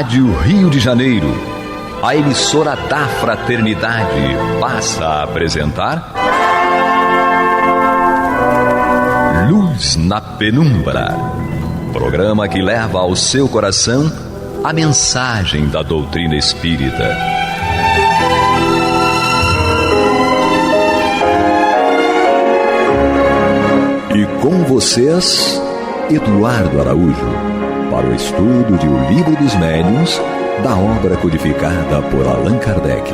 Rádio Rio de Janeiro, a emissora da Fraternidade, passa a apresentar Luz na Penumbra, programa que leva ao seu coração a mensagem da doutrina espírita. E com vocês, Eduardo Araújo, para o estudo de O Livro dos Médiuns, da obra codificada por Allan Kardec.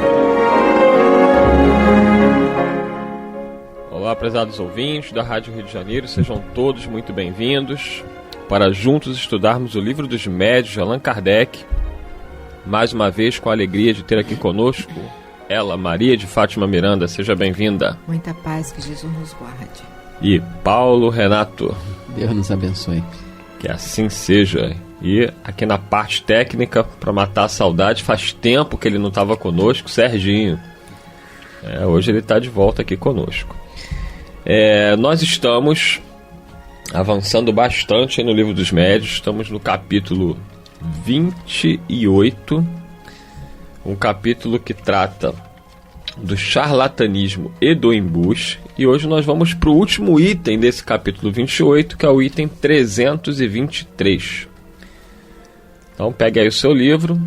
Olá, prezados ouvintes da Rádio Rio de Janeiro, sejam todos muito bem-vindos para juntos estudarmos O Livro dos Médiuns de Allan Kardec, mais uma vez com a alegria de ter aqui conosco ela, Maria de Fátima Miranda. Seja bem-vinda. Muita paz, que Jesus nos guarde. E Paulo Renato. Deus nos abençoe. Que assim seja. E aqui na parte técnica, para matar a saudade, faz tempo que ele não estava conosco, Serginho. Hoje ele está de volta aqui conosco. Nós estamos avançando bastante no Livro dos Médiuns. Estamos no capítulo 28, um capítulo que trata do charlatanismo e do embuste. E hoje nós vamos para o último item desse capítulo 28, que é o item 323. Então pegue aí o seu livro,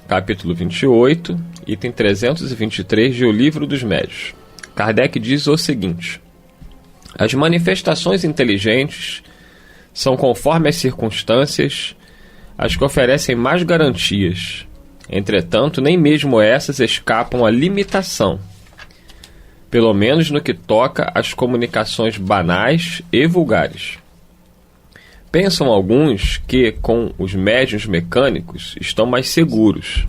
capítulo 28, item 323 de O Livro dos Médiuns. Kardec diz o seguinte: as manifestações inteligentes são, conforme as circunstâncias, as que oferecem mais garantias. Entretanto, nem mesmo essas escapam à limitação, pelo menos no que toca às comunicações banais e vulgares. Pensam alguns que, com os médiuns mecânicos, estão mais seguros,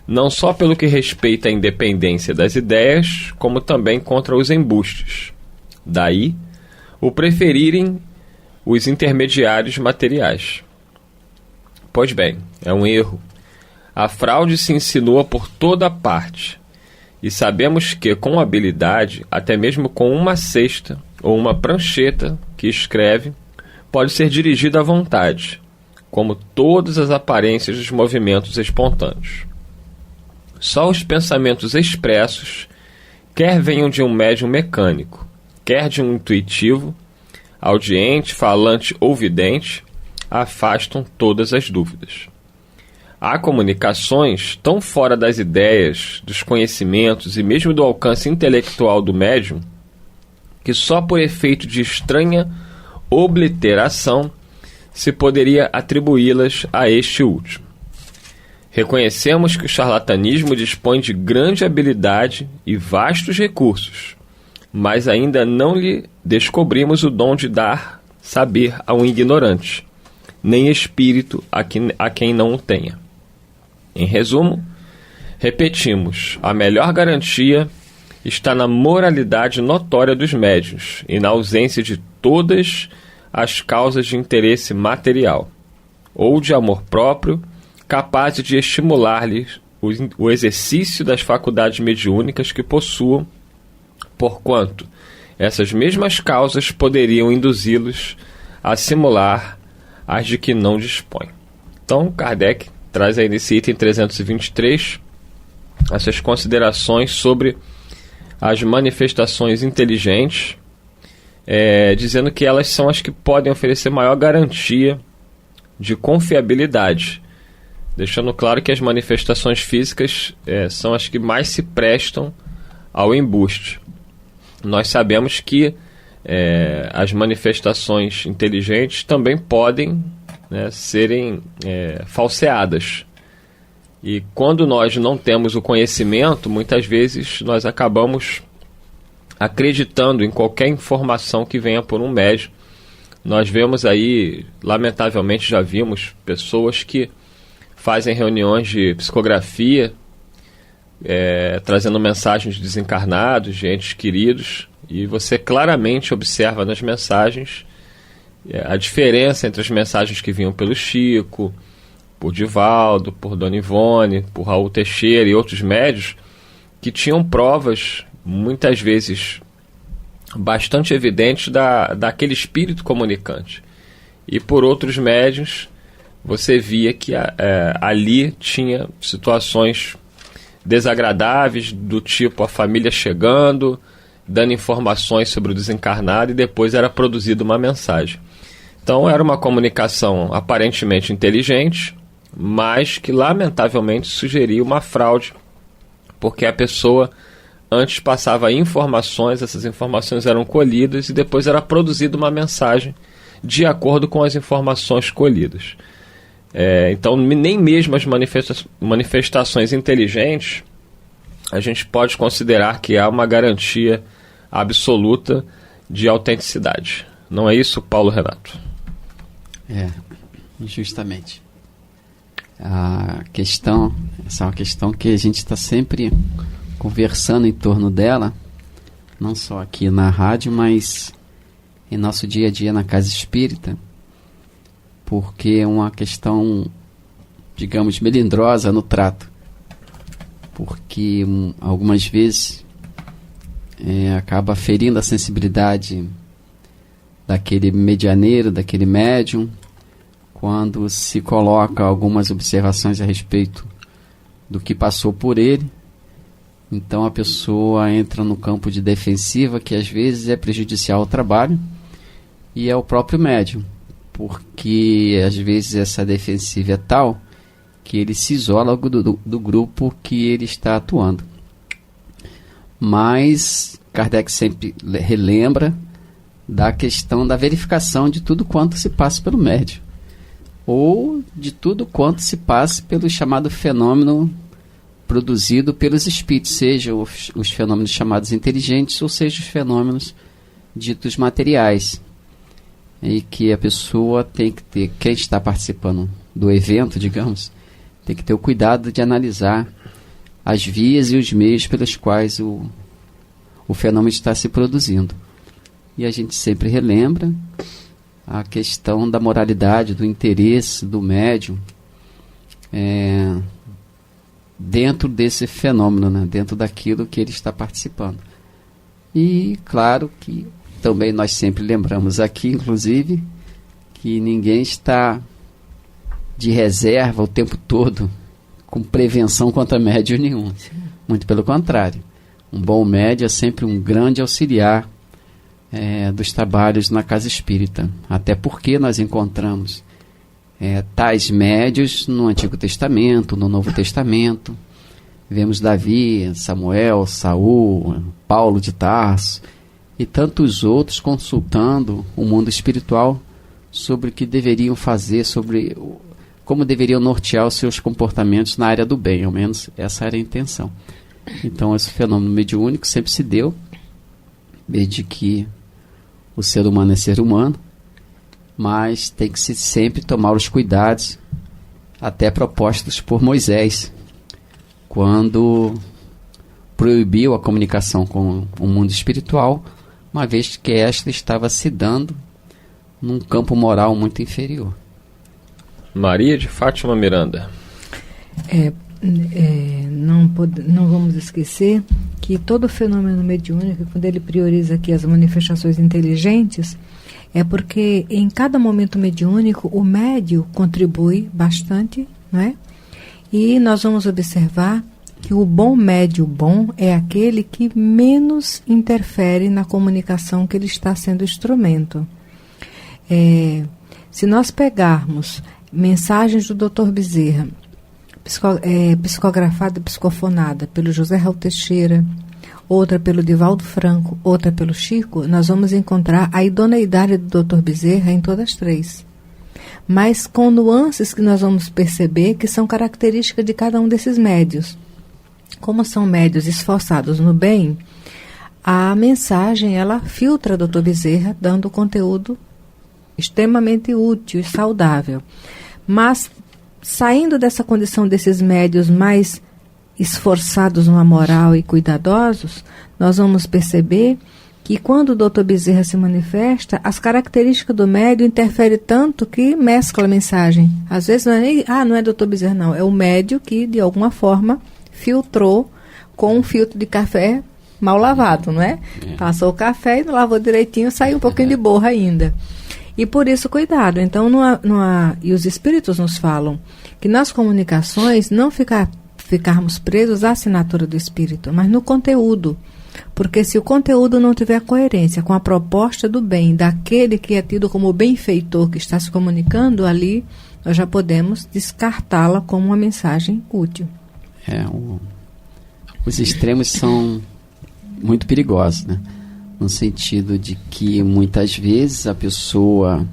não só pelo que respeita à independência das ideias, como também contra os embustes. Daí, o preferirem os intermediários materiais. Pois bem, é um erro. A fraude se insinua por toda parte, e sabemos que, com habilidade, até mesmo com uma cesta ou uma prancheta que escreve, pode ser dirigida à vontade, como todas as aparências dos movimentos espontâneos. Só os pensamentos expressos, quer venham de um médium mecânico, quer de um intuitivo, audiente, falante ou vidente, afastam todas as dúvidas. Há comunicações tão fora das ideias, dos conhecimentos e mesmo do alcance intelectual do médium, que só por efeito de estranha obliteração se poderia atribuí-las a este último. Reconhecemos que o charlatanismo dispõe de grande habilidade e vastos recursos, mas ainda não lhe descobrimos o dom de dar saber a um ignorante, nem espírito a quem não o tenha. Em resumo, repetimos, a melhor garantia está na moralidade notória dos médiuns e na ausência de todas as causas de interesse material ou de amor próprio capazes de estimular-lhes o exercício das faculdades mediúnicas que possuam, porquanto essas mesmas causas poderiam induzi-los a simular as de que não dispõem. Então, Kardec traz aí nesse item 323 essas considerações sobre as manifestações inteligentes, dizendo que elas são as que podem oferecer maior garantia de confiabilidade, deixando claro que as manifestações físicas são as que mais se prestam ao embuste. Nós sabemos que as manifestações inteligentes também podem serem falseadas. E quando nós não temos o conhecimento, muitas vezes nós acabamos acreditando em qualquer informação que venha por um médium. Nós vemos aí, lamentavelmente já vimos, pessoas que fazem reuniões de psicografia, trazendo mensagens de desencarnados, de entes queridos, e você claramente observa nas mensagens a diferença entre as mensagens que vinham pelo Chico, por Divaldo, por Dona Ivone, por Raul Teixeira e outros médios, que tinham provas, muitas vezes bastante evidentes, daquele espírito comunicante. E por outros médios, você via que ali tinha situações desagradáveis, do tipo a família chegando, dando informações sobre o desencarnado, e depois era produzida uma mensagem. Então era uma comunicação aparentemente inteligente, mas que lamentavelmente sugeria uma fraude, porque a pessoa antes passava informações, essas informações eram colhidas e depois era produzida uma mensagem de acordo com as informações colhidas. Então nem mesmo as manifestações inteligentes a gente pode considerar que há uma garantia absoluta de autenticidade. Não é isso, Paulo Renato? Justamente. A questão, essa é uma questão que a gente está sempre conversando em torno dela, não só aqui na rádio, mas em nosso dia a dia na casa espírita, porque é uma questão, digamos, melindrosa no trato, porque algumas vezes acaba ferindo a sensibilidade daquele medianeiro, daquele médium, quando se coloca algumas observações a respeito do que passou por ele. Então a pessoa entra no campo de defensiva, que às vezes é prejudicial ao trabalho, e é o próprio médium, porque às vezes essa defensiva é tal que ele se isola do grupo que ele está atuando. Mas Kardec sempre relembra da questão da verificação de tudo quanto se passa pelo médium, ou de tudo quanto se passa pelo chamado fenômeno produzido pelos espíritos, seja os fenômenos chamados inteligentes, ou seja os fenômenos ditos materiais, e que a pessoa tem que ter, quem está participando do evento, digamos, tem que ter o cuidado de analisar as vias e os meios pelos quais o fenômeno está se produzindo. E a gente sempre relembra a questão da moralidade, do interesse do médium dentro desse fenômeno, né? Dentro daquilo que ele está participando. E claro que também nós sempre lembramos aqui, inclusive, que ninguém está de reserva o tempo todo com prevenção contra médium nenhum. Muito pelo contrário. Um bom médium é sempre um grande auxiliar dos trabalhos na casa espírita. Até porque nós encontramos tais médios no Antigo Testamento, no Novo Testamento. Vemos Davi, Samuel, Saul, Paulo de Tarso e tantos outros consultando o mundo espiritual sobre o que deveriam fazer, sobre como deveriam nortear os seus comportamentos na área do bem. Ao menos essa era a intenção. Então esse fenômeno mediúnico sempre se deu desde que o ser humano é ser humano, mas tem que se sempre tomar os cuidados até propostos por Moisés, quando proibiu a comunicação com o mundo espiritual, uma vez que esta estava se dando num campo moral muito inferior. Maria de Fátima Miranda. Não vamos esquecer que todo fenômeno mediúnico, quando ele prioriza aqui as manifestações inteligentes, é porque em cada momento mediúnico o médium contribui bastante, não é? E nós vamos observar que o bom médium bom é aquele que menos interfere na comunicação que ele está sendo instrumento. Se nós pegarmos mensagens do Dr. Bezerra, psicografada e psicofonada pelo José Raul Teixeira, outra pelo Divaldo Franco, outra pelo Chico, nós vamos encontrar a idoneidade do Dr. Bezerra em todas as três. Mas com nuances que nós vamos perceber que são características de cada um desses médios. Como são médios esforçados no bem, a mensagem ela filtra Dr. Bezerra, dando conteúdo extremamente útil e saudável. Mas saindo dessa condição desses médios mais esforçados na moral e cuidadosos, nós vamos perceber que quando o Dr. Bezerra se manifesta, as características do médium interferem tanto que mescla a mensagem. Às vezes não é Dr. Bezerra não, é o médium que de alguma forma filtrou com um filtro de café mal lavado, não é? Passou o café e não lavou direitinho, saiu um pouquinho de borra ainda. E por isso, cuidado. Então, e os espíritos nos falam que nas comunicações não ficarmos presos à assinatura do espírito, mas no conteúdo. Porque se o conteúdo não tiver coerência com a proposta do bem daquele que é tido como benfeitor que está se comunicando ali, nós já podemos descartá-la como uma mensagem útil. Os extremos são muito perigosos, né? No sentido de que muitas vezes a pessoa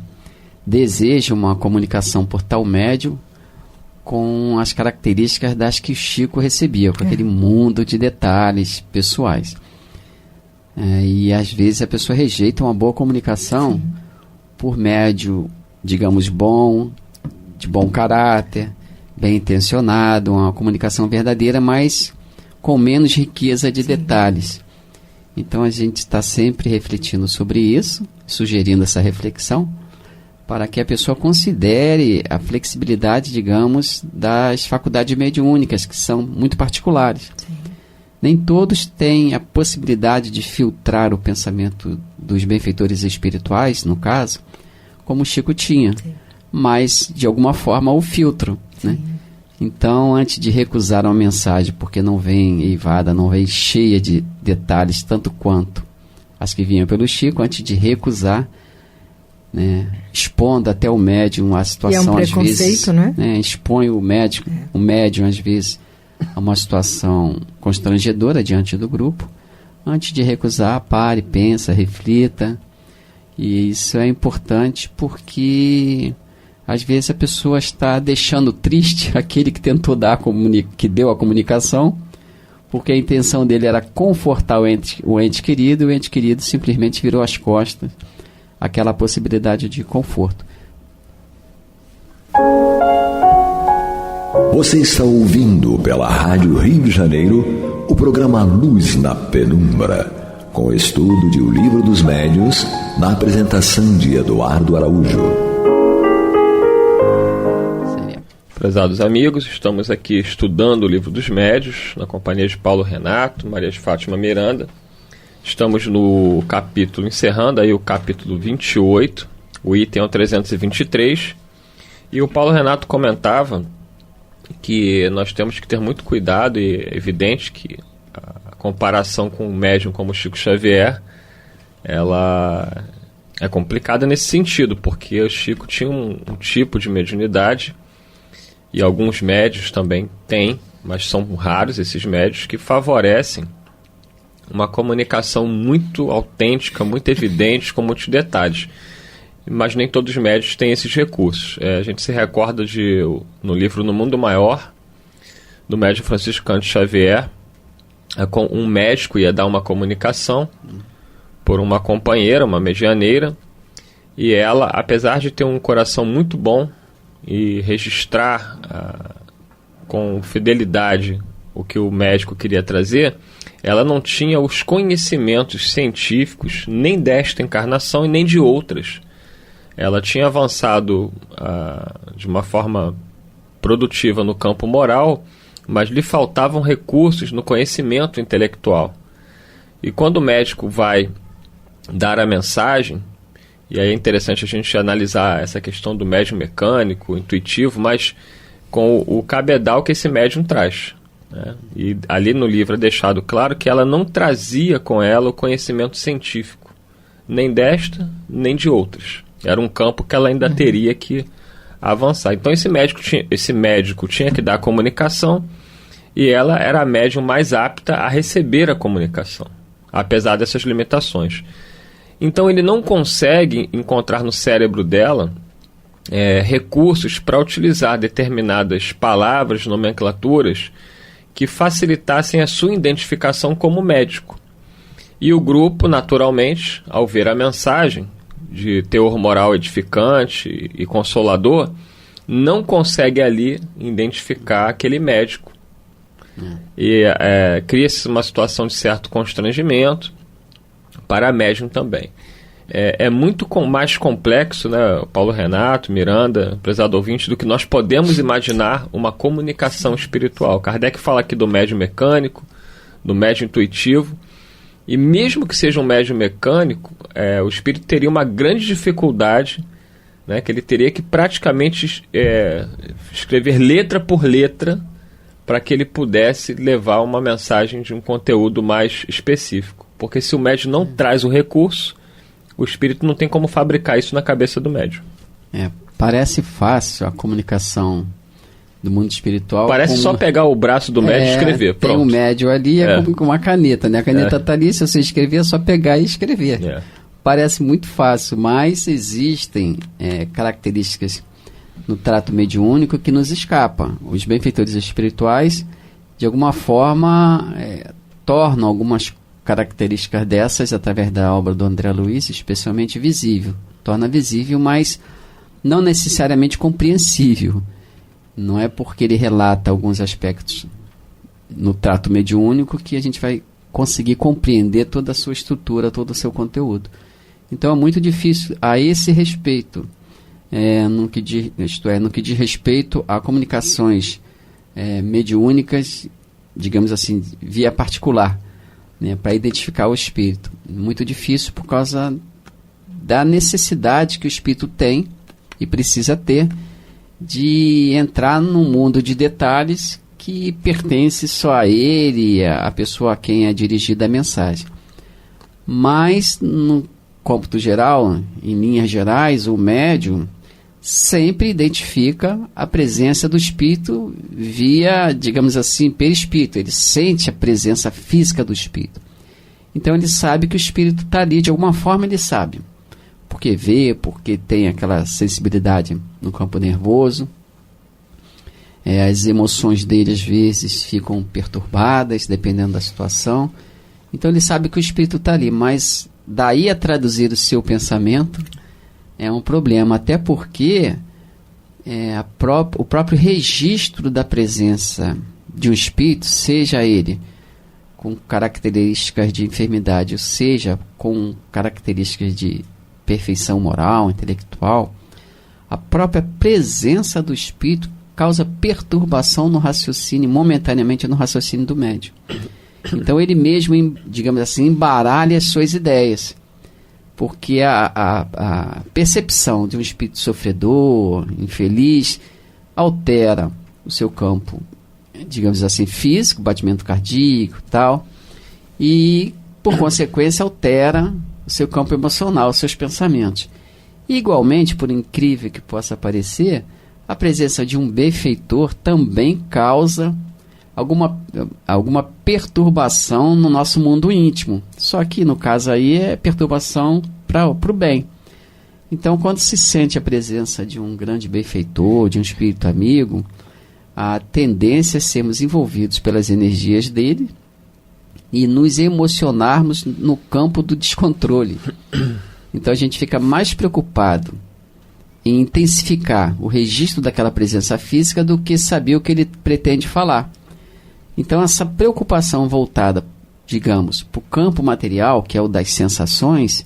deseja uma comunicação por tal médium com as características das que o Chico recebia, com aquele mundo de detalhes pessoais. E às vezes a pessoa rejeita uma boa comunicação por médium, digamos, de bom caráter, bem intencionado, uma comunicação verdadeira, mas com menos riqueza de detalhes. Então a gente está sempre refletindo sobre isso, sugerindo essa reflexão, para que a pessoa considere a flexibilidade, digamos, das faculdades mediúnicas, que são muito particulares. Sim. Nem todos têm a possibilidade de filtrar o pensamento dos benfeitores espirituais, no caso, como o Chico tinha. Sim. Mas, de alguma forma, o filtro, né? Então, antes de recusar uma mensagem, porque não vem eivada, não vem cheia de detalhes, tanto quanto as que vinham pelo Chico, antes de recusar, né, expondo até o médium a situação, às vezes, né, expõe o médium, às vezes, a uma situação constrangedora diante do grupo. Antes de recusar, pare, pensa, reflita. E isso é importante porque às vezes a pessoa está deixando triste aquele que tentou que deu a comunicação, porque a intenção dele era confortar o ente querido, e o ente querido simplesmente virou as costas àquela possibilidade de conforto. Você está ouvindo pela Rádio Rio de Janeiro o programa Luz na Penumbra, com estudo de O Livro dos Médiuns, na apresentação de Eduardo Araújo. Prezados amigos, estamos aqui estudando o Livro dos Médiuns, na companhia de Paulo Renato, Maria de Fátima Miranda. Estamos no capítulo, encerrando aí o capítulo 28, o item é o 323, e o Paulo Renato comentava que nós temos que ter muito cuidado, e é evidente que a comparação com um médium como Chico Xavier, ela é complicada nesse sentido, porque o Chico tinha um tipo de mediunidade, e alguns médiuns também têm, mas são raros esses médiuns, que favorecem uma comunicação muito autêntica, muito evidente, com muitos detalhes. Mas nem todos os médiuns têm esses recursos. A gente se recorda no livro No Mundo Maior, do médium Francisco Cândido Xavier, um médico ia dar uma comunicação por uma companheira, uma medianeira, e ela, apesar de ter um coração muito bom e registrar com fidelidade o que o médico queria trazer, ela não tinha os conhecimentos científicos nem desta encarnação e nem de outras. Ela tinha avançado de uma forma produtiva no campo moral, mas lhe faltavam recursos no conhecimento intelectual. E quando o médico vai dar a mensagem, e aí é interessante a gente analisar essa questão do médium mecânico, intuitivo, mas com o cabedal que esse médium traz, né? E ali no livro é deixado claro que ela não trazia com ela o conhecimento científico, nem desta, nem de outras. Era um campo que ela ainda teria que avançar. Então esse médico tinha que dar a comunicação, e ela era a médium mais apta a receber a comunicação, apesar dessas limitações. Então ele não consegue encontrar no cérebro dela recursos para utilizar determinadas palavras, nomenclaturas, que facilitassem a sua identificação como médico. E o grupo, naturalmente, ao ver a mensagem de teor moral edificante e consolador, não consegue ali identificar aquele médico. E cria-se uma situação de certo constrangimento para a médium também. É muito mais complexo, né, Paulo Renato, Miranda, prezado ouvinte, do que nós podemos imaginar uma comunicação espiritual. Kardec fala aqui do médium mecânico, do médium intuitivo, e mesmo que seja um médium mecânico, o espírito teria uma grande dificuldade né, que ele teria que praticamente escrever letra por letra para que ele pudesse levar uma mensagem de um conteúdo mais específico. Porque se o médium não traz o recurso, o espírito não tem como fabricar isso na cabeça do médium. Parece fácil a comunicação do mundo espiritual. Parece só pegar o braço do médium e escrever. Pronto. Tem um médium ali, como com uma caneta, né? A caneta está ali, se você escrever, é só pegar e escrever. Parece muito fácil, mas existem características no trato mediúnico que nos escapam. Os benfeitores espirituais, de alguma forma, tornam algumas características dessas, através da obra do André Luiz, especialmente visível. Torna visível, mas não necessariamente compreensível. Não é porque ele relata alguns aspectos no trato mediúnico que a gente vai conseguir compreender toda a sua estrutura, todo o seu conteúdo. Então é muito difícil a esse respeito, no que diz respeito a comunicações mediúnicas, digamos assim, via particular, né, para identificar o espírito. Muito difícil por causa da necessidade que o espírito tem e precisa ter de entrar num mundo de detalhes que pertence só a ele, a pessoa a quem é dirigida a mensagem. Mas, no cômputo geral, em linhas gerais, o médium sempre identifica a presença do espírito via, digamos assim, perispírito. Ele sente a presença física do espírito. Então ele sabe que o espírito está ali, de alguma forma ele sabe. Porque vê, porque tem aquela sensibilidade no campo nervoso. As emoções dele às vezes ficam perturbadas, dependendo da situação. Então ele sabe que o espírito está ali, mas daí a traduzir o seu pensamento é um problema, até porque o próprio registro da presença de um espírito, seja ele com características de enfermidade, ou seja, com características de perfeição moral, intelectual, a própria presença do espírito causa perturbação no raciocínio, momentaneamente no raciocínio do médium. Então ele mesmo, digamos assim, embaralha as suas ideias, porque a percepção de um espírito sofredor, infeliz, altera o seu campo, digamos assim, físico, batimento cardíaco e tal, e por consequência altera o seu campo emocional, os seus pensamentos. E, igualmente, por incrível que possa parecer, a presença de um benfeitor também causa alguma perturbação no nosso mundo íntimo. Só que, no caso aí, é perturbação para o bem. Então, quando se sente a presença de um grande benfeitor, de um espírito amigo, a tendência é sermos envolvidos pelas energias dele e nos emocionarmos no campo do descontrole. Então a gente fica mais preocupado em intensificar o registro daquela presença física do que saber o que ele pretende falar. Então essa preocupação voltada, digamos, para o campo material, que é o das sensações,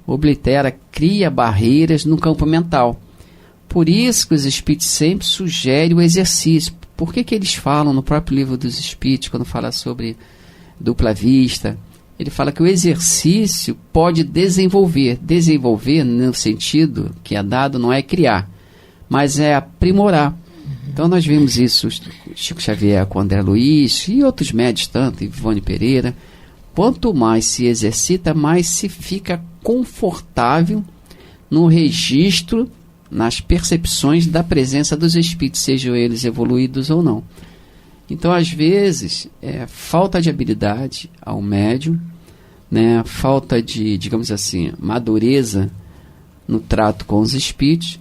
oblitera, cria barreiras no campo mental. Por isso que os espíritos sempre sugerem o exercício. Por que eles falam no próprio livro dos espíritos, quando fala sobre dupla vista, ele fala que o exercício pode desenvolver no sentido que é dado, não é criar, mas é aprimorar. Então nós vimos isso, Chico Xavier com André Luiz e outros médios tanto, Ivone Pereira. Quanto mais se exercita, mais se fica confortável no registro, nas percepções da presença dos espíritos, sejam eles evoluídos ou não. Então, às vezes, falta de habilidade ao médium, né, falta de, digamos assim, madureza no trato com os espíritos,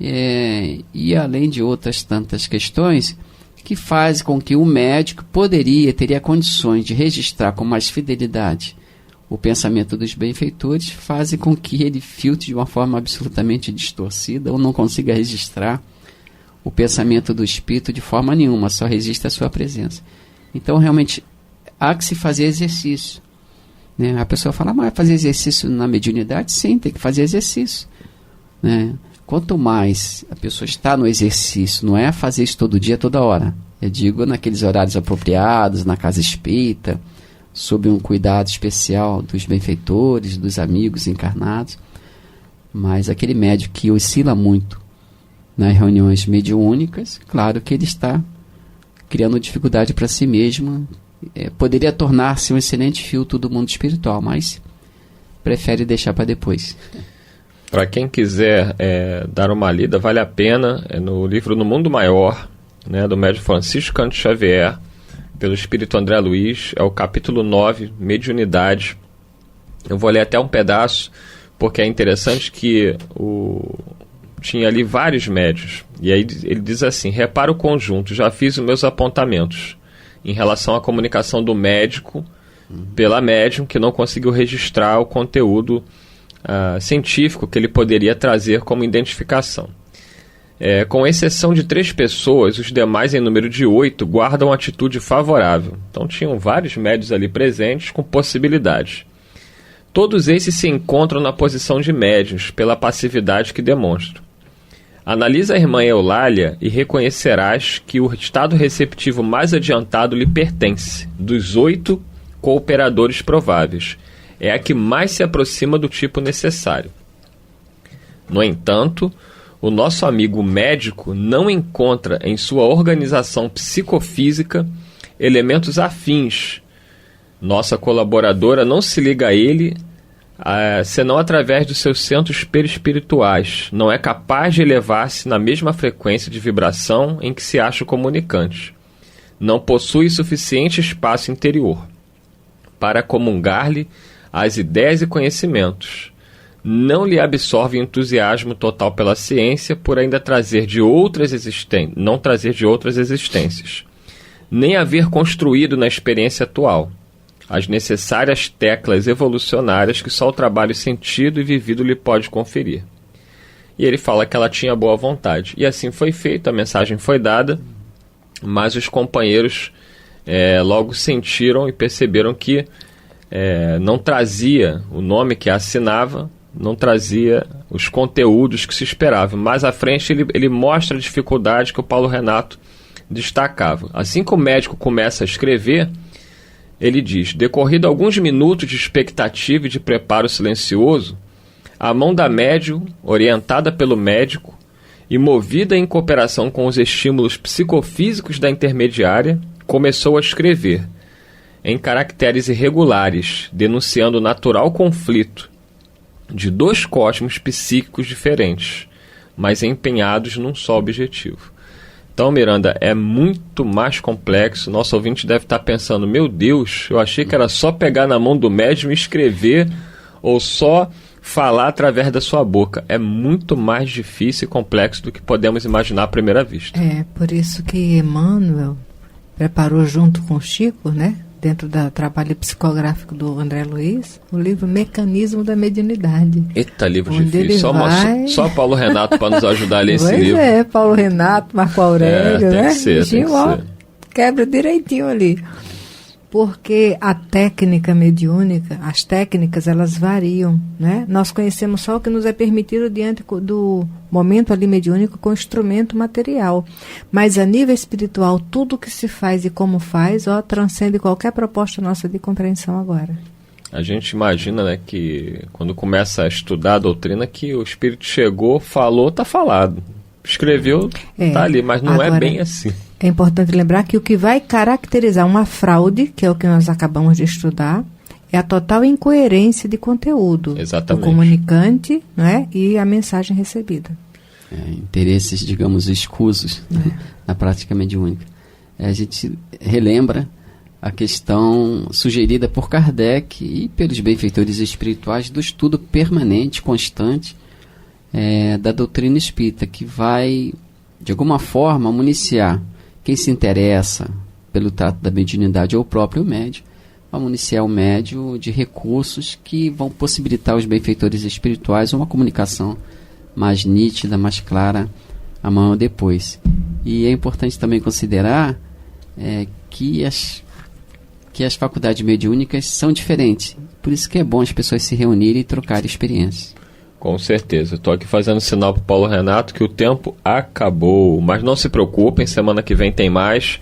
e além de outras tantas questões, que fazem com que o médico teria condições de registrar com mais fidelidade o pensamento dos benfeitores, fazem com que ele filtre de uma forma absolutamente distorcida ou não consiga registrar o pensamento do espírito de forma nenhuma, só resiste à sua presença. Então, realmente, há que se fazer exercício. Né? A pessoa fala, mas fazer exercício na mediunidade? Sim, tem que fazer exercício. Né? Quanto mais a pessoa está no exercício, não é fazer isso todo dia, toda hora. Eu digo naqueles horários apropriados, na casa espírita, sob um cuidado especial dos benfeitores, dos amigos encarnados. Mas aquele médium que oscila muito nas reuniões mediúnicas, claro que ele está criando dificuldade para si mesmo. Poderia tornar-se um excelente filtro do mundo espiritual, mas prefere deixar para depois. Para quem quiser dar uma lida, vale a pena, no livro No Mundo Maior, né, do médium Francisco Cândido Xavier, pelo Espírito André Luiz, é o capítulo 9, Mediunidade. Eu vou ler até um pedaço, porque é interessante que tinha ali vários médiuns, e aí ele diz assim: repara o conjunto, já fiz os meus apontamentos em relação à comunicação do médico pela médium, que não conseguiu registrar o conteúdo científico que ele poderia trazer como identificação. Com exceção de 3 pessoas, os demais, em número de 8, guardam atitude favorável. Então tinham vários médiuns ali presentes com possibilidades. Todos esses se encontram na posição de médiuns, pela passividade que demonstram. Analisa a irmã Eulália e reconhecerás que o estado receptivo mais adiantado lhe pertence, dos 8 cooperadores prováveis. É a que mais se aproxima do tipo necessário. No entanto, o nosso amigo médico não encontra em sua organização psicofísica elementos afins. Nossa colaboradora não se liga a ele senão através dos seus centros perispirituais. Não é capaz de elevar-se na mesma frequência de vibração em que se acha o comunicante. Não possui suficiente espaço interior para comungar-lhe as ideias e conhecimentos. Não lhe absorve entusiasmo total pela ciência, por ainda trazer de outras não trazer de outras existências, nem haver construído na experiência atual as necessárias teclas evolucionárias que só o trabalho sentido e vivido lhe pode conferir. E ele fala que ela tinha boa vontade. E assim foi feito, a mensagem foi dada, mas os companheiros logo sentiram e perceberam que não trazia o nome que assinava, não trazia os conteúdos que se esperava. Mais à frente ele mostra a dificuldade que o Paulo Renato destacava. Assim que o médico começa a escrever, ele diz: decorrido alguns minutos de expectativa e de preparo silencioso, a mão da médium, orientada pelo médico e movida em cooperação com os estímulos psicofísicos da intermediária, começou a escrever, em caracteres irregulares, denunciando o natural conflito de 2 cosmos psíquicos diferentes, mas empenhados num só objetivo. Então, Miranda, é muito mais complexo. Nosso ouvinte deve estar pensando: meu Deus, eu achei que era só pegar na mão do médium e escrever, ou só falar através da sua boca. É muito mais difícil e complexo do que podemos imaginar à primeira vista. Por isso que Emmanuel preparou junto com Chico, né, dentro do trabalho psicográfico do André Luiz, o livro Mecanismo da Mediunidade. Eita, livro difícil. Só Paulo Renato para nos ajudar a ler esse livro. Paulo Renato, Marco Aurélio, tem né? que ser, tem que ser. Quebra direitinho ali. Porque a técnica mediúnica, as técnicas, elas variam, né? Nós conhecemos só o que nos é permitido diante do momento ali mediúnico com instrumento material. Mas a nível espiritual, tudo que se faz e como faz, transcende qualquer proposta nossa de compreensão agora. A gente imagina, né, que quando começa a estudar a doutrina, que o Espírito chegou, falou, está falado. Escreveu, está ali, mas não agora, é bem assim. É importante lembrar que o que vai caracterizar uma fraude, que é o que nós acabamos de estudar, é a total incoerência de conteúdo. Exatamente. Do comunicante, né, e a mensagem recebida. Interesses, digamos, escusos na prática mediúnica. A gente relembra a questão sugerida por Kardec e pelos benfeitores espirituais do estudo permanente, constante, da doutrina espírita, que vai, de alguma forma, municiar quem se interessa pelo trato da mediunidade ou o próprio médium, vai municiar o médium de recursos que vão possibilitar aos benfeitores espirituais uma comunicação mais nítida, mais clara, amanhã ou depois. E é importante também considerar que as faculdades mediúnicas são diferentes. Por isso que é bom as pessoas se reunirem e trocarem experiências. Com certeza. Estou aqui fazendo sinal para o Paulo Renato que o tempo acabou. Mas não se preocupem, semana que vem tem mais.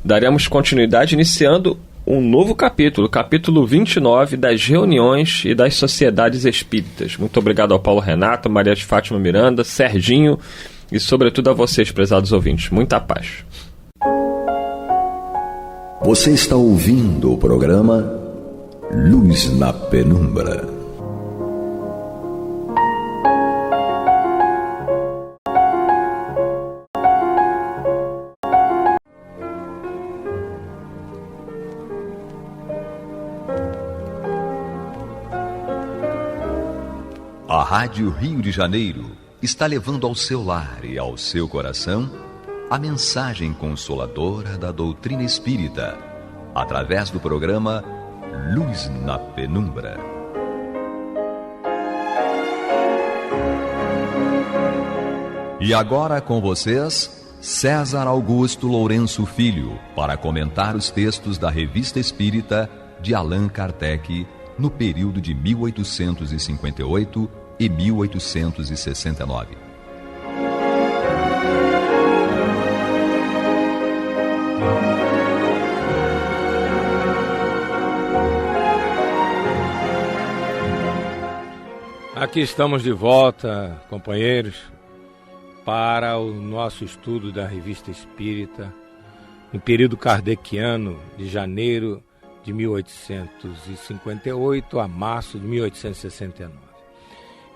Daremos continuidade iniciando um novo capítulo, capítulo 29 das reuniões e das sociedades espíritas. Muito obrigado ao Paulo Renato, Maria de Fátima Miranda, Serginho e sobretudo a vocês, prezados ouvintes. Muita paz. Você está ouvindo o programa Luz na Penumbra. A Rádio Rio de Janeiro está levando ao seu lar e ao seu coração a mensagem consoladora da doutrina espírita, através do programa Luz na Penumbra. E agora com vocês, César Augusto Lourenço Filho, para comentar os textos da Revista Espírita de Allan Kardec, no período de 1858 e 1869. Aqui estamos de volta, companheiros, para o nosso estudo da Revista Espírita, no período kardeciano de janeiro de 1858 a março de 1869.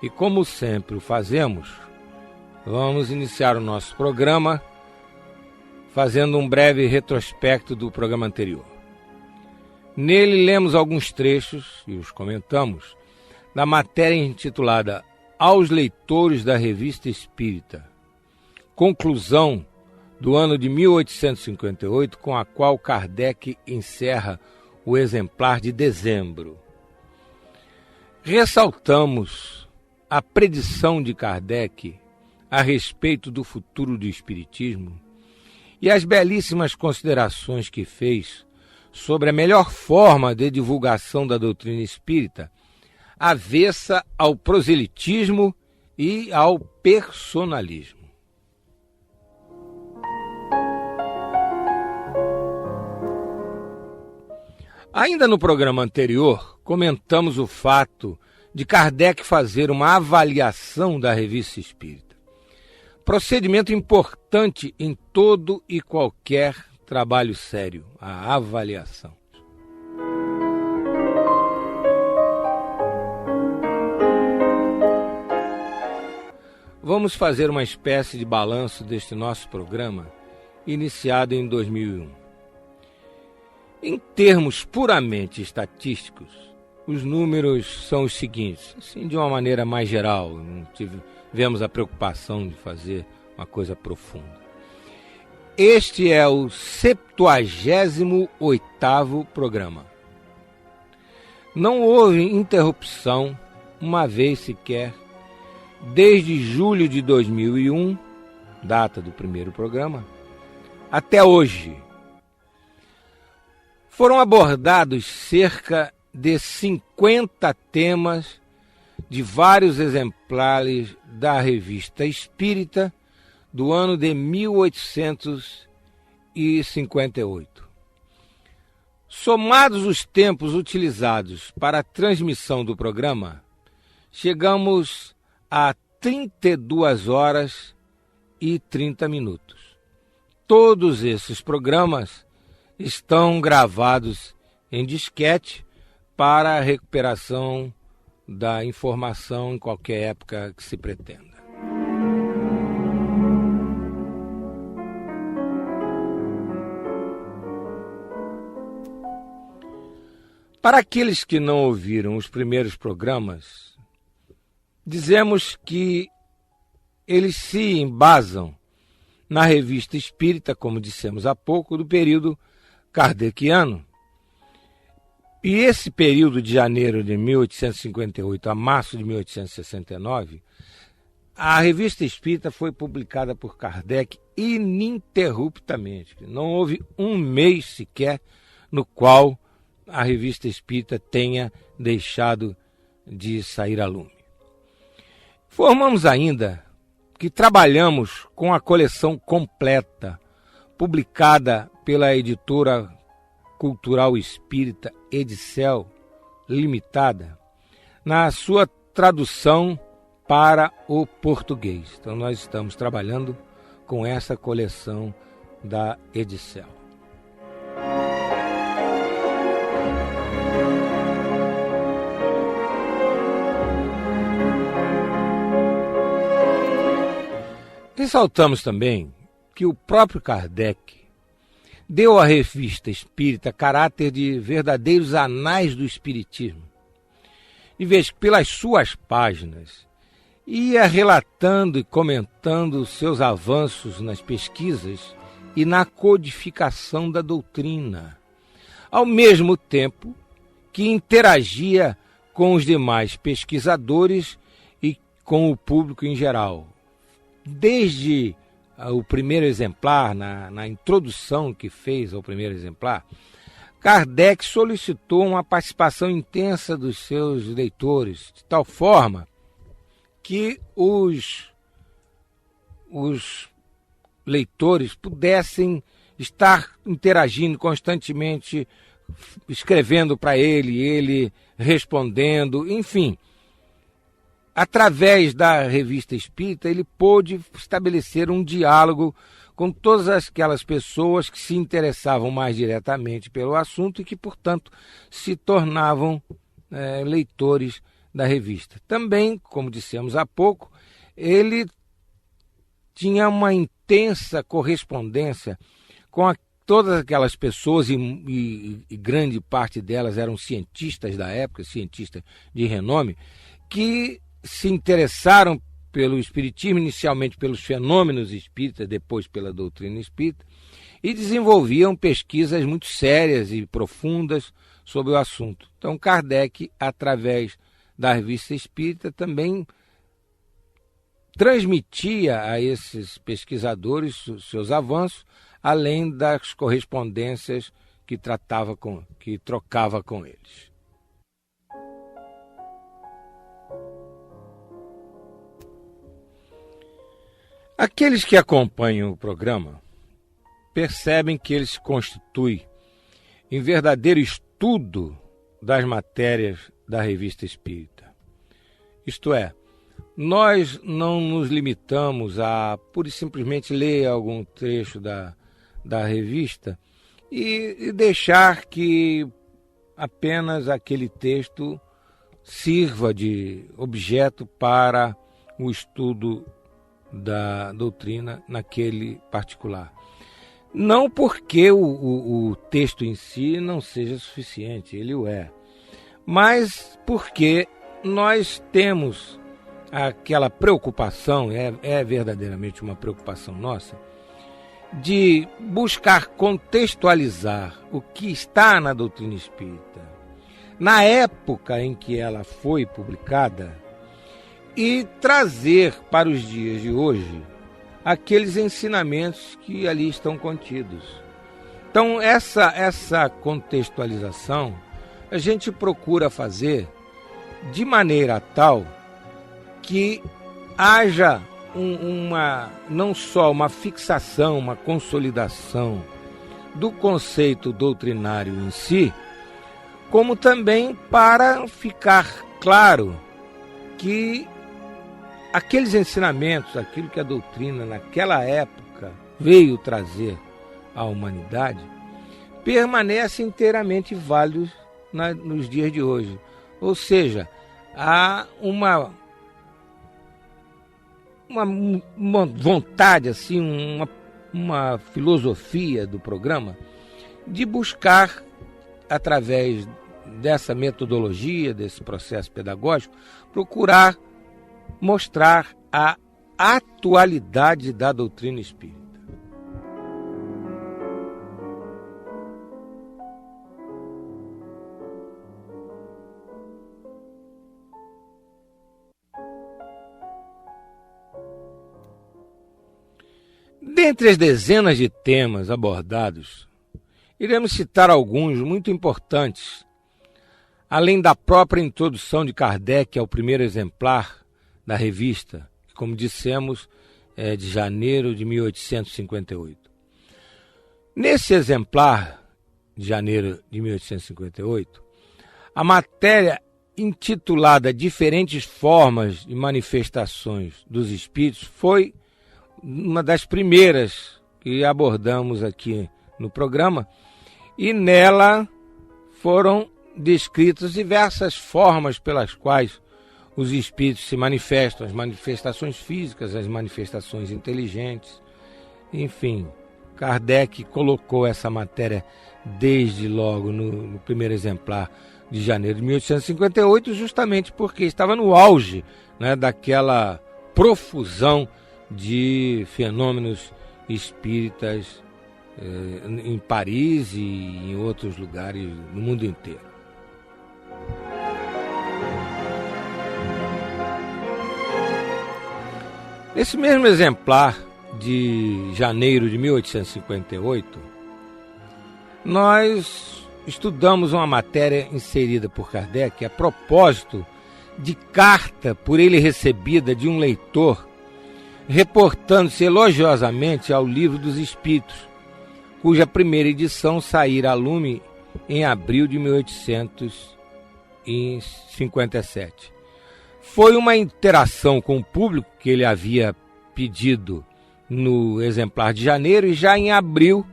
E como sempre o fazemos, vamos iniciar o nosso programa fazendo um breve retrospecto do programa anterior. Nele lemos alguns trechos e os comentamos da matéria intitulada Aos Leitores da Revista Espírita, conclusão do ano de 1858, com a qual Kardec encerra o exemplar de dezembro. Ressaltamos a predição de Kardec a respeito do futuro do Espiritismo e as belíssimas considerações que fez sobre a melhor forma de divulgação da doutrina espírita, avessa ao proselitismo e ao personalismo. Ainda no programa anterior, comentamos o fato de Kardec fazer uma avaliação da Revista Espírita. Procedimento importante em todo e qualquer trabalho sério, a avaliação. Vamos fazer uma espécie de balanço deste nosso programa, iniciado em 2001. Em termos puramente estatísticos, os números são os seguintes, assim, de uma maneira mais geral, não tivemos a preocupação de fazer uma coisa profunda. Este é o 78º programa. Não houve interrupção, uma vez sequer, desde julho de 2001, data do primeiro programa, até hoje. Foram abordados cerca de 50 temas de vários exemplares da Revista Espírita do ano de 1858. Somados os tempos utilizados para a transmissão do programa, chegamos a 32 horas e 30 minutos. Todos esses programas estão gravados em disquete para a recuperação da informação em qualquer época que se pretenda. Para aqueles que não ouviram os primeiros programas, dizemos que eles se embasam na Revista Espírita, como dissemos há pouco, do período kardeciano. E esse período de janeiro de 1858 a março de 1869, a Revista Espírita foi publicada por Kardec ininterruptamente. Não houve um mês sequer no qual a Revista Espírita tenha deixado de sair a lume. Informamos ainda que trabalhamos com a coleção completa, publicada pela editora Cultural Espírita Edicel Limitada, na sua tradução para o português. Então nós estamos trabalhando com essa coleção da Edicel. Ressaltamos também que o próprio Kardec deu à revista espírita caráter de verdadeiros anais do espiritismo, de vez que pelas suas páginas ia relatando e comentando os seus avanços nas pesquisas e na codificação da doutrina, ao mesmo tempo que interagia com os demais pesquisadores e com o público em geral. Desde o primeiro exemplar, na introdução que fez ao primeiro exemplar, Kardec solicitou uma participação intensa dos seus leitores, de tal forma que os leitores pudessem estar interagindo constantemente, escrevendo para ele respondendo, enfim. Através da revista espírita, ele pôde estabelecer um diálogo com todas aquelas pessoas que se interessavam mais diretamente pelo assunto e que, portanto, se tornavam leitores da revista. Também, como dissemos há pouco, ele tinha uma intensa correspondência com todas aquelas pessoas, e grande parte delas eram cientistas da época, cientistas de renome, que se interessaram pelo espiritismo, inicialmente pelos fenômenos espíritas, depois pela doutrina espírita, e desenvolviam pesquisas muito sérias e profundas sobre o assunto. Então, Kardec, através da revista espírita, também transmitia a esses pesquisadores seus avanços, além das correspondências que trocava com eles. Aqueles que acompanham o programa percebem que ele se constitui em verdadeiro estudo das matérias da revista espírita. Isto é, nós não nos limitamos a pura e simplesmente ler algum trecho da revista e deixar que apenas aquele texto sirva de objeto para o estudo da doutrina naquele particular. Não porque o texto em si não seja suficiente, ele o é, mas porque nós temos aquela preocupação, é verdadeiramente uma preocupação nossa, de buscar contextualizar o que está na doutrina espírita, na época em que ela foi publicada, e trazer para os dias de hoje aqueles ensinamentos que ali estão contidos. Então, essa contextualização a gente procura fazer de maneira tal que haja não só uma fixação, uma consolidação do conceito doutrinário em si, como também para ficar claro que aqueles ensinamentos, aquilo que a doutrina naquela época veio trazer à humanidade, permanece inteiramente válido nos dias de hoje. Ou seja, há uma vontade, assim, uma filosofia do programa de buscar, através dessa metodologia, desse processo pedagógico, procurar mostrar a atualidade da doutrina espírita. Dentre as dezenas de temas abordados, iremos citar alguns muito importantes, além da própria introdução de Kardec ao primeiro exemplar da revista, que, como dissemos, é de janeiro de 1858. Nesse exemplar, de janeiro de 1858, a matéria intitulada Diferentes Formas de Manifestações dos Espíritos foi uma das primeiras que abordamos aqui no programa, e nela foram descritas diversas formas pelas quais os espíritos se manifestam, as manifestações físicas, as manifestações inteligentes, enfim. Kardec colocou essa matéria desde logo no primeiro exemplar de janeiro de 1858, justamente porque estava no auge, né, daquela profusão de fenômenos espíritas em Paris e em outros lugares no mundo inteiro. Nesse mesmo exemplar de janeiro de 1858, nós estudamos uma matéria inserida por Kardec a propósito de carta por ele recebida de um leitor, reportando-se elogiosamente ao Livro dos Espíritos, cuja primeira edição saíra a lume em abril de 1857. Foi uma interação com o público que ele havia pedido no exemplar de janeiro, e já em abril,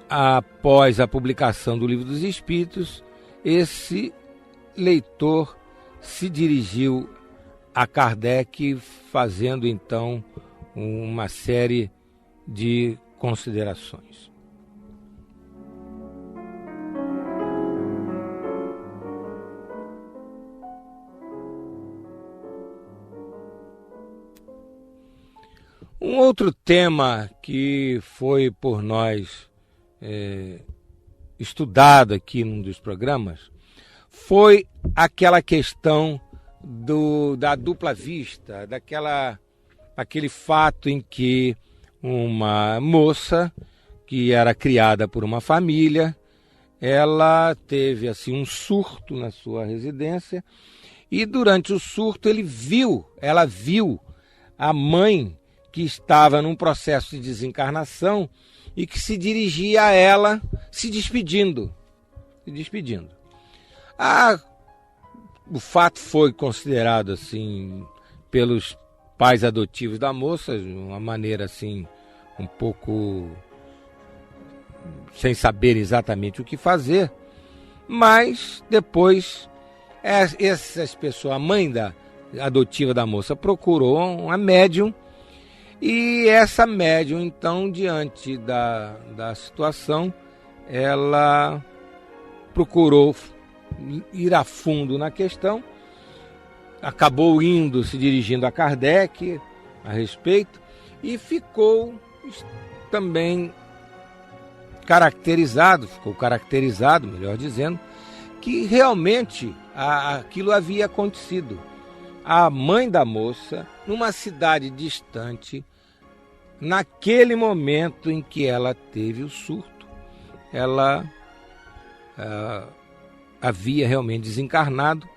após a publicação do Livro dos Espíritos, esse leitor se dirigiu a Kardec, fazendo então uma série de considerações. Um outro tema que foi por nós estudado aqui num dos programas foi aquela questão da dupla vista, aquele fato em que uma moça que era criada por uma família, ela teve assim um surto na sua residência, e durante o surto ela viu a mãe que estava num processo de desencarnação e que se dirigia a ela se despedindo. O fato foi considerado assim pelos pais adotivos da moça de uma maneira assim um pouco sem saber exatamente o que fazer, mas depois essas pessoas, a mãe adotiva da moça, procurou uma médium, e essa médium, então, diante da situação, ela procurou ir a fundo na questão, acabou se dirigindo a Kardec a respeito, e ficou também ficou caracterizado, melhor dizendo, que realmente aquilo havia acontecido. A mãe da moça, numa cidade distante, naquele momento em que ela teve o surto, ela havia realmente desencarnado,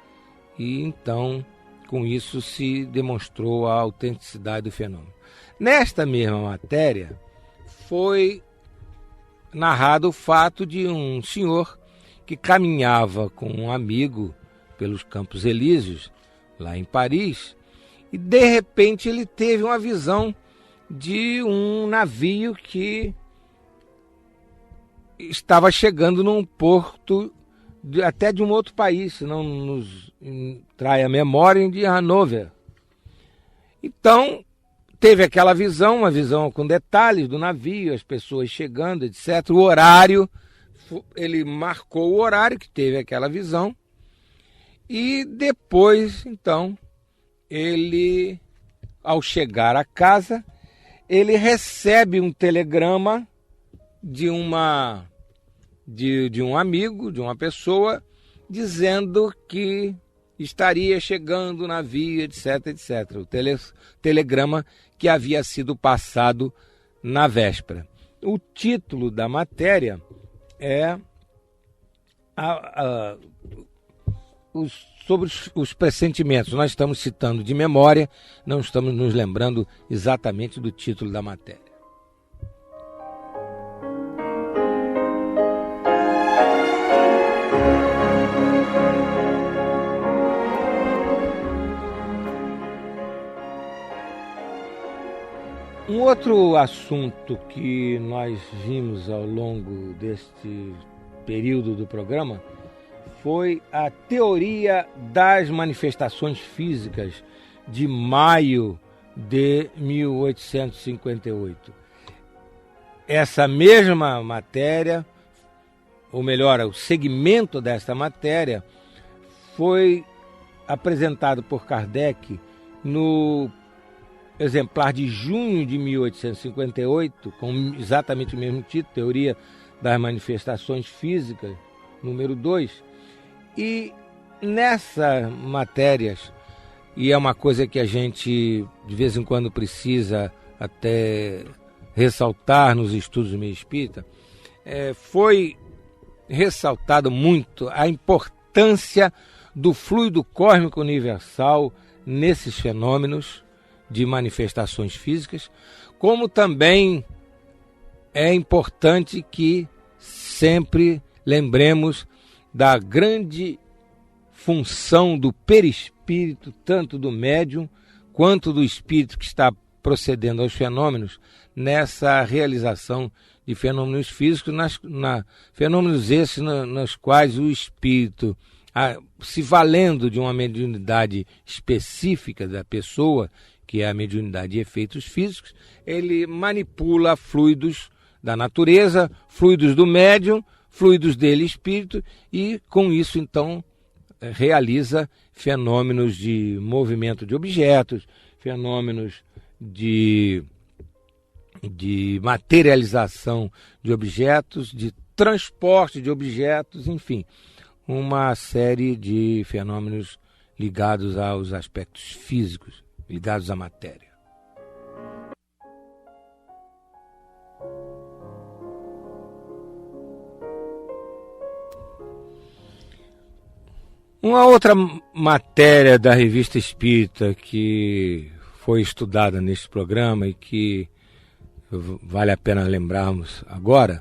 e então com isso se demonstrou a autenticidade do fenômeno. Nesta mesma matéria foi narrado o fato de um senhor que caminhava com um amigo pelos Campos Elíseos, lá em Paris, e de repente ele teve uma visão de um navio que estava chegando num porto até de um outro país, se não nos trai a memória, de Hannover. Então, teve aquela visão, uma visão com detalhes do navio, as pessoas chegando, etc. O horário, ele marcou o horário que teve aquela visão, e depois, então, ele, ao chegar à casa, ele recebe um telegrama de um amigo, de uma pessoa, dizendo que estaria chegando o navio, etc, etc. O telegrama que havia sido passado na véspera. O título da matéria é sobre os pressentimentos. Nós estamos citando de memória, não estamos nos lembrando exatamente do título da matéria. Um outro assunto que nós vimos ao longo deste período do programa foi a teoria das manifestações físicas de maio de 1858. Essa mesma matéria, ou melhor, o segmento desta matéria, foi apresentado por Kardec no exemplar de junho de 1858, com exatamente o mesmo título, Teoria das Manifestações Físicas, número 2. E nessas matérias, e é uma coisa que a gente de vez em quando precisa até ressaltar nos estudos do meio espírita, foi ressaltado muito a importância do fluido cósmico universal nesses fenômenos de manifestações físicas, como também é importante que sempre lembremos da grande função do perispírito, tanto do médium quanto do espírito que está procedendo aos fenômenos, nessa realização de fenômenos físicos, fenômenos esses nos quais o espírito, se valendo de uma mediunidade específica da pessoa, que é a mediunidade de efeitos físicos, ele manipula fluidos da natureza, fluidos do médium, fluidos dele, espírito, e com isso, então, realiza fenômenos de movimento de objetos, fenômenos de materialização de objetos, de transporte de objetos, enfim, uma série de fenômenos ligados aos aspectos físicos, ligados à matéria. Uma outra matéria da Revista Espírita que foi estudada neste programa e que vale a pena lembrarmos agora,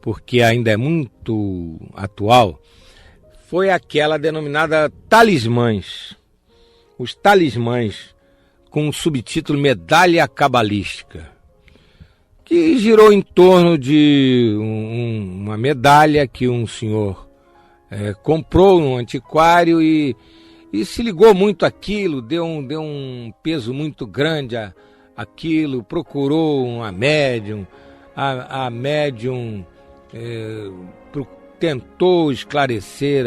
porque ainda é muito atual, foi aquela denominada Talismãs. Os talismãs, com o subtítulo Medalha Cabalística, que girou em torno de uma medalha que um senhor comprou no antiquário e se ligou muito àquilo, deu um peso muito grande àquilo, procurou uma médium, a médium tentou esclarecer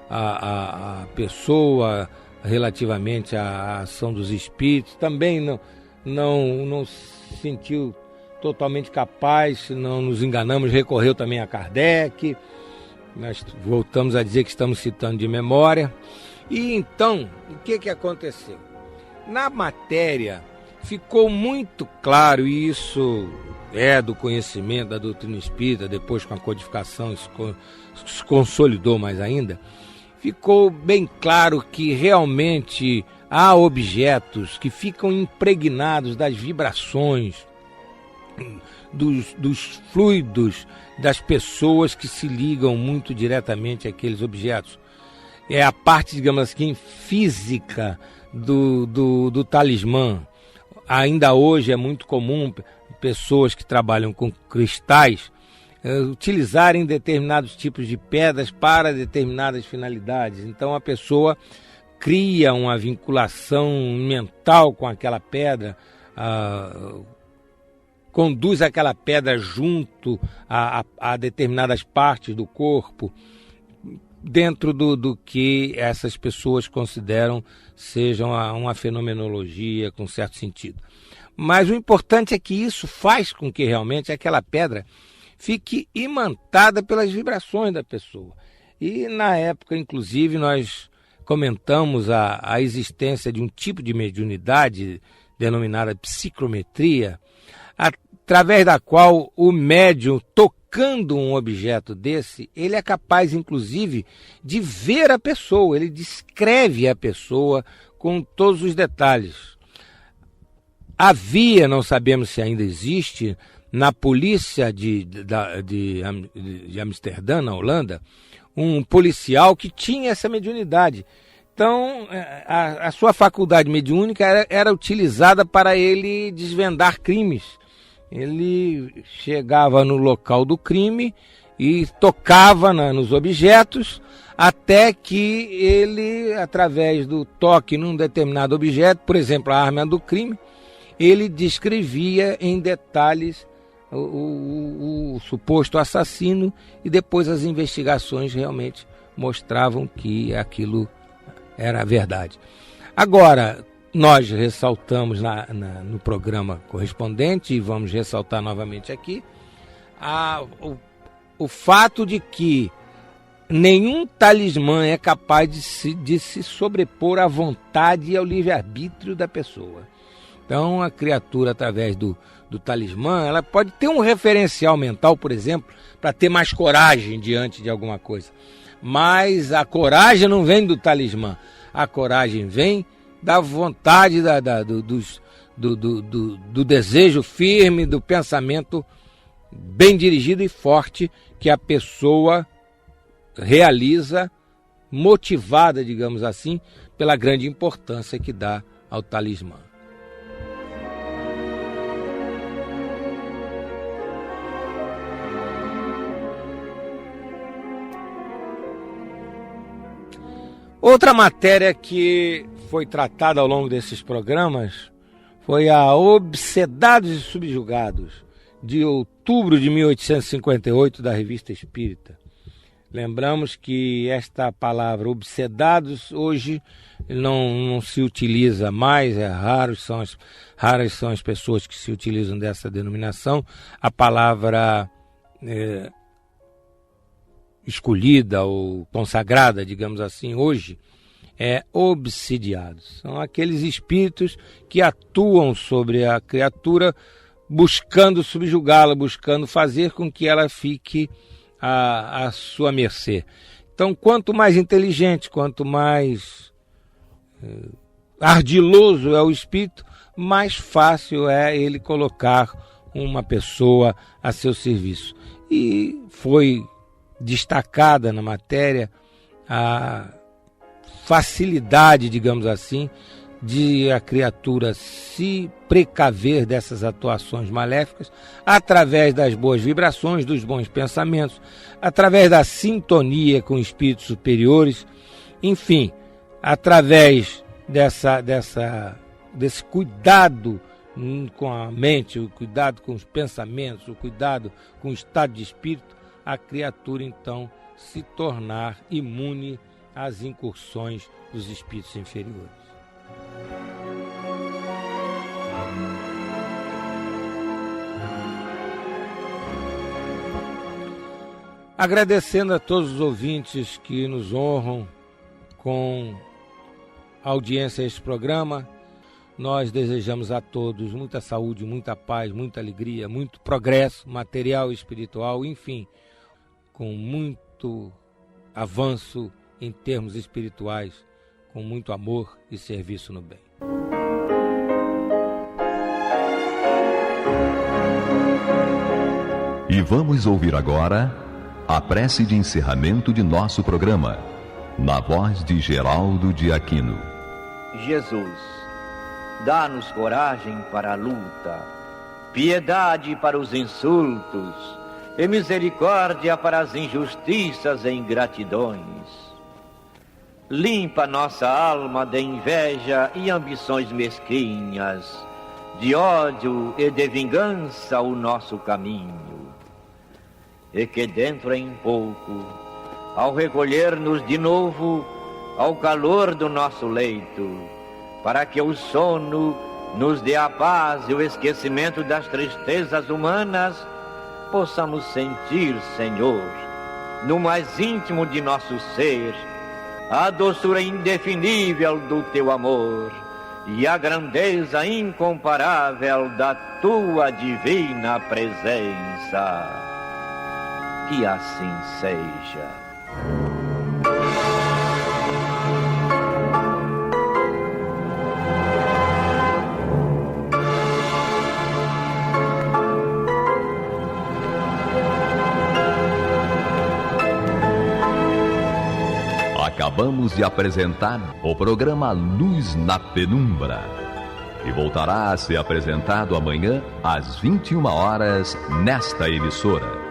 a pessoa relativamente à ação dos espíritos, também não se sentiu totalmente capaz, se não nos enganamos, recorreu também a Kardec. Nós voltamos a dizer que estamos citando de memória. E então, o que aconteceu? Na matéria ficou muito claro, e isso é do conhecimento da doutrina espírita, depois com a codificação se consolidou mais ainda, ficou bem claro que realmente há objetos que ficam impregnados das vibrações, dos fluidos das pessoas que se ligam muito diretamente àqueles objetos. É a parte, digamos assim, física do talismã. Ainda hoje é muito comum pessoas que trabalham com cristais utilizarem determinados tipos de pedras para determinadas finalidades. Então a pessoa cria uma vinculação mental com aquela pedra, conduz aquela pedra junto a determinadas partes do corpo, dentro do que essas pessoas consideram seja uma fenomenologia com certo sentido. Mas o importante é que isso faz com que realmente aquela pedra fique imantada pelas vibrações da pessoa. E na época, inclusive, nós comentamos a existência de um tipo de mediunidade denominada psicometria, através da qual o médium, tocando um objeto desse, ele é capaz, inclusive, de ver a pessoa, ele descreve a pessoa com todos os detalhes. Havia, não sabemos se ainda existe, na polícia de Amsterdã, na Holanda, um policial que tinha essa mediunidade. Então, a sua faculdade mediúnica era utilizada para ele desvendar crimes. Ele chegava no local do crime e tocava nos objetos, até que ele, através do toque num determinado objeto, por exemplo, a arma do crime, ele descrevia em detalhes o suposto assassino, e depois as investigações realmente mostravam que aquilo era a verdade. Agora, nós ressaltamos no programa correspondente, e vamos ressaltar novamente aqui, o fato de que nenhum talismã é capaz de se sobrepor à vontade e ao livre-arbítrio da pessoa. Então, a criatura, através do talismã, ela pode ter um referencial mental, por exemplo, para ter mais coragem diante de alguma coisa. Mas a coragem não vem do talismã. A coragem vem da vontade, do desejo firme, do pensamento bem dirigido e forte que a pessoa realiza, motivada, digamos assim, pela grande importância que dá ao talismã. Outra matéria que foi tratada ao longo desses programas foi a Obsedados e Subjugados, de outubro de 1858, da Revista Espírita. Lembramos que esta palavra obsedados hoje não se utiliza mais, raras são as pessoas que se utilizam dessa denominação. A palavra escolhida ou consagrada, digamos assim, hoje, é obsidiados. São aqueles espíritos que atuam sobre a criatura, buscando subjugá-la, buscando fazer com que ela fique à sua mercê. Então, quanto mais inteligente, quanto mais ardiloso é o espírito, mais fácil é ele colocar uma pessoa a seu serviço. E foi destacada na matéria a facilidade, digamos assim, de a criatura se precaver dessas atuações maléficas através das boas vibrações, dos bons pensamentos, através da sintonia com espíritos superiores, enfim, através desse cuidado com a mente, o cuidado com os pensamentos, o cuidado com o estado de espírito, a criatura então se tornar imune às incursões dos espíritos inferiores. Agradecendo a todos os ouvintes que nos honram com a audiência a este programa, nós desejamos a todos muita saúde, muita paz, muita alegria, muito progresso material e espiritual, enfim, com muito avanço em termos espirituais, com muito amor e serviço no bem. E vamos ouvir agora a prece de encerramento de nosso programa, na voz de Geraldo de Aquino. Jesus, dá-nos coragem para a luta, piedade para os insultos e misericórdia para as injustiças e ingratidões. Limpa nossa alma de inveja e ambições mesquinhas, de ódio e de vingança o nosso caminho. E que dentro em pouco, ao recolher-nos de novo ao calor do nosso leito, para que o sono nos dê a paz e o esquecimento das tristezas humanas, possamos sentir, Senhor, no mais íntimo de nosso ser, a doçura indefinível do Teu amor e a grandeza incomparável da Tua divina presença. Que assim seja. Acabamos de apresentar o programa Luz na Penumbra, que voltará a ser apresentado amanhã às 21 horas nesta emissora.